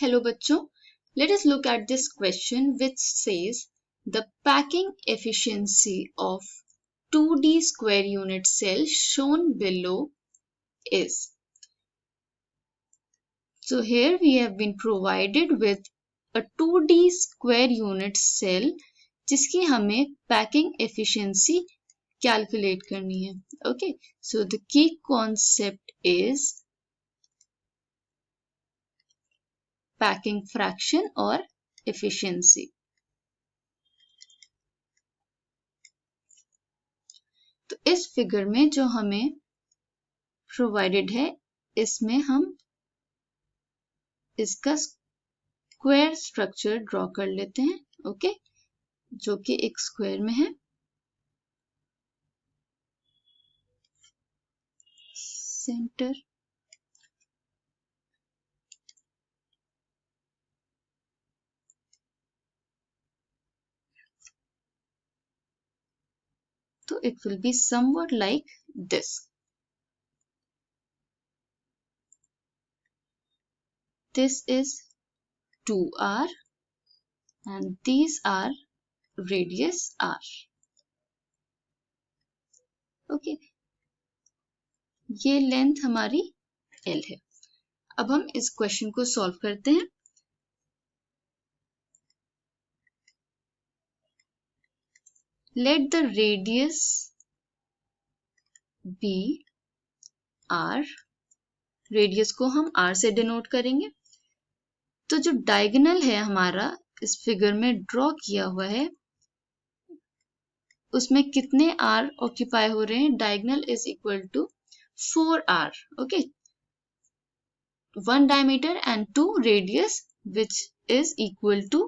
Hello बच्चों, let us look at this question which says the packing efficiency of 2D square unit cell shown below is. So here we have been provided with a 2D square unit cell जिसकी हमें packing efficiency calculate करनी है. Okay, so the key concept is packing fraction और efficiency. तो इस figure में जो हमें प्रोवाइडेड है इसमें हम इसका स्क्वायर स्ट्रक्चर ड्रॉ कर लेते हैं. ओके, जो कि एक स्क्वायर में है. Centre So it will be somewhat like this. This is 2r and these are radius r. Okay. ये लेंथ हमारी L है. अब हम इस क्वेश्चन को सॉल्व करते हैं. Let the radius be r. Radius को हम r से डिनोट करेंगे. तो जो डायगोनल है हमारा इस फिगर में ड्रॉ किया हुआ है उसमें कितने r ऑक्यूपाई हो रहे हैं? Diagonal is equal to 4r. Okay, 1 diameter and 2 radius which is equal to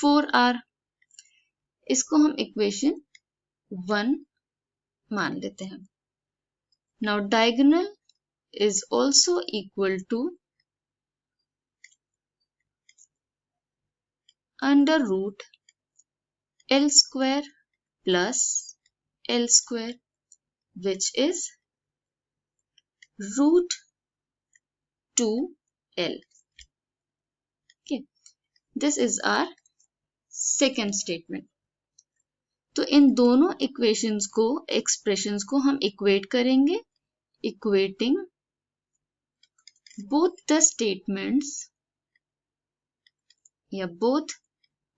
4r. इसको हम इक्वेशन 1 मान लेते हैं. Now diagonal is also equal to under root L square plus L square which is root 2L. Okay, this is our second statement. तो इन दोनों equations को expressions को हम इक्वेट करेंगे. इक्वेटिंग both the statements या both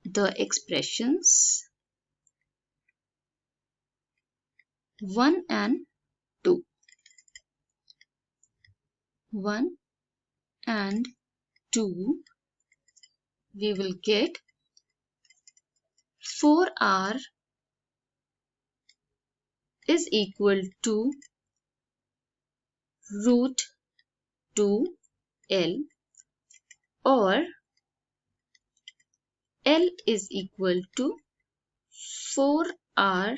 the expressions 1 and 2. 1 and 2 we will get 4r is equal to root 2L or L is equal to 4r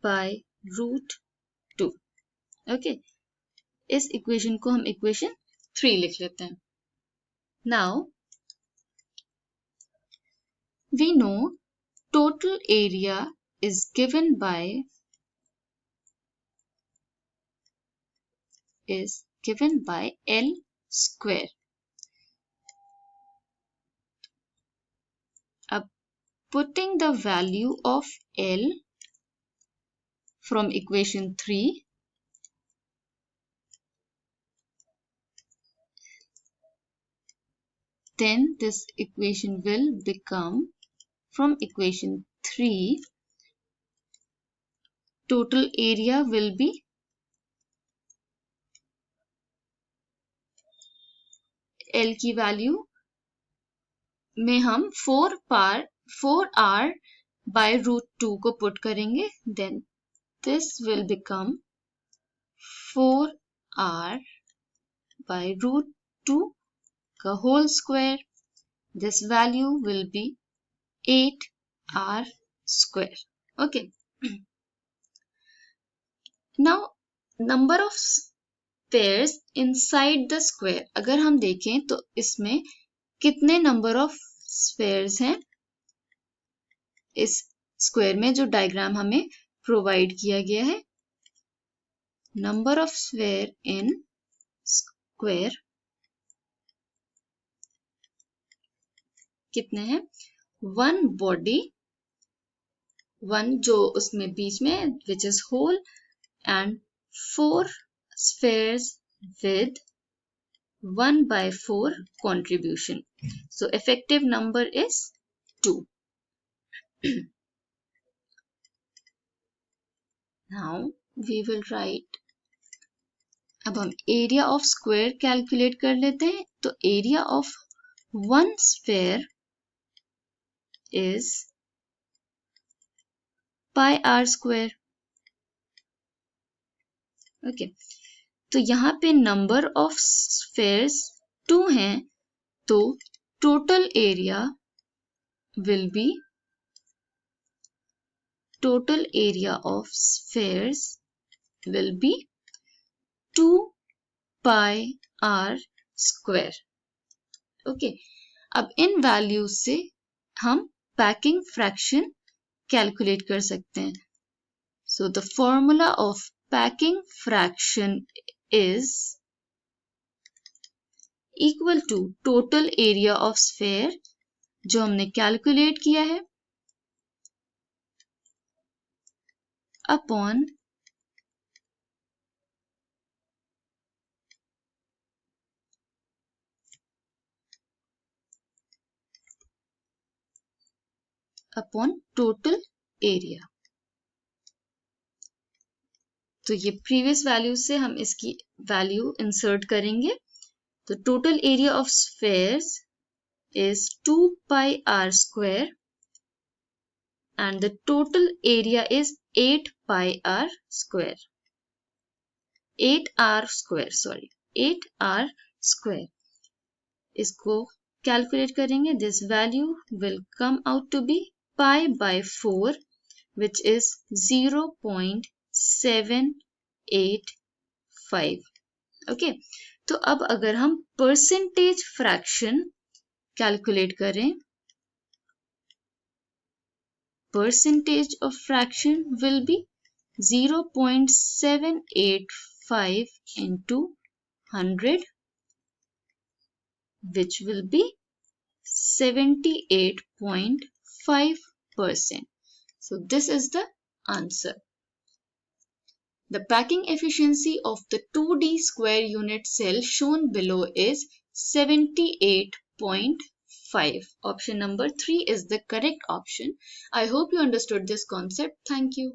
by root 2. Okay, इस equation को हम equation 3 लिख लेते हैं. Now we know total area is given by L square. अब putting the value of L from equation 3 then this equation will become from equation 3 total area will be L की value में हम 4r by root 2 को put करेंगे. Then this will become 4r by root 2 का whole square. This value will be 8r square. Okay. Now number of pairs inside the square. अगर हम देखें तो इसमें कितने नंबर ऑफ स्क्वायर्स हैं इस स्क्वायर में जो डायग्राम हमें प्रोवाइड किया गया है. Number of square in square कितने हैं? 1 body, 1 जो उसमें बीच में which is whole, and 4 spheres with 1/4 contribution. So effective number is 2. Now we will write. अब हम एरिया ऑफ स्क्वायर कैलकुलेट कर लेते हैं. तो area of 1 square is pi r square. Okay, तो यहाँ पे नंबर ऑफ स्फेयर्स 2 हैं, तो total area will be of spheres will be 2 pi r square. Okay, अब इन वैल्यूज से हम पैकिंग फ्रैक्शन कैलकुलेट कर सकते हैं. So the formula of packing fraction is equal to total area of sphere जो हमने कैलकुलेट किया है अपॉन टोटल एरिया. तो ये प्रीवियस वैल्यू से हम इसकी वैल्यू इंसर्ट करेंगे. तो total area of spheres is 2 pi r square and the total area is 8 pi r square. 8 r square. इसको कैलकुलेट करेंगे. This value will come out to be pi by 4 which is 0.785. Okay, तो अब अगर हम percentage fraction calculate करें, percentage of fraction will be 0.785 into 100 which will be 78.5%. So this is the answer. The packing efficiency of the 2D square unit cell shown below is 78.5. Option number 3 is the correct option. I hope you understood this concept. Thank you.